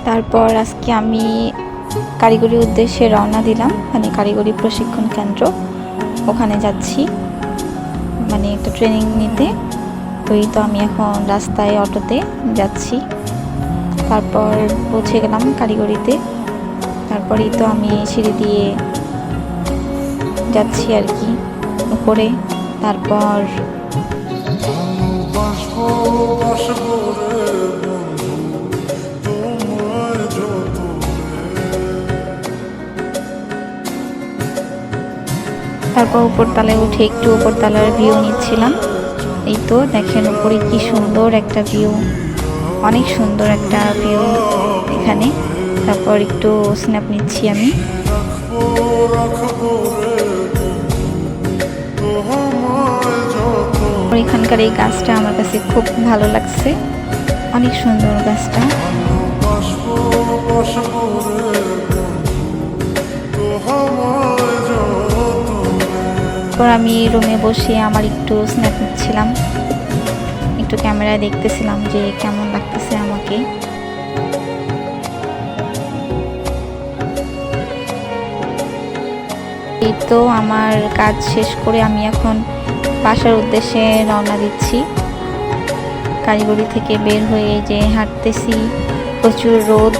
তারপর আজকে আমি কারিগরি উদ্দেশ্যে রওনা দিলাম, মানে কারিগরি প্রশিক্ষণ কেন্দ্র, ওখানে যাচ্ছি মানে একটা ট্রেনিং নিতে। তো এই তো আমি এখন রাস্তায় অটোতে যাচ্ছি। তারপর পৌঁছে গেলাম কারিগরিতে। তারপরেই তো আমি সিঁড়ি দিয়ে যাচ্ছি আর কি উপরে। তারপর উপরতলায় উঠে একটু উপরতলার ভিউ নিচ্ছিলাম। এই তো দেখেন উপরে কি সুন্দর একটা ভিউ, অনেক সুন্দর একটা ভিউ এখানে। তারপর একটু স্ন্যাপ নিচ্ছি আমি। এখানকার এই গাছটা আমার কাছে খুব ভালো লাগছে, অনেক সুন্দর গাছটা। তারপর আমি রুমে বসে আমার একটু স্ন্যাপ নিচ্ছিলাম, একটু ক্যামেরায় দেখতেছিলাম যে কেমন লাগতেছে আমাকে। এই তো আমার কাজ শেষ করে আমি এখন বাসার উদ্দেশ্যে রওনা দিচ্ছি। কারিগরি থেকে বের হয়ে যে হাঁটতেছি, প্রচুর রোদ।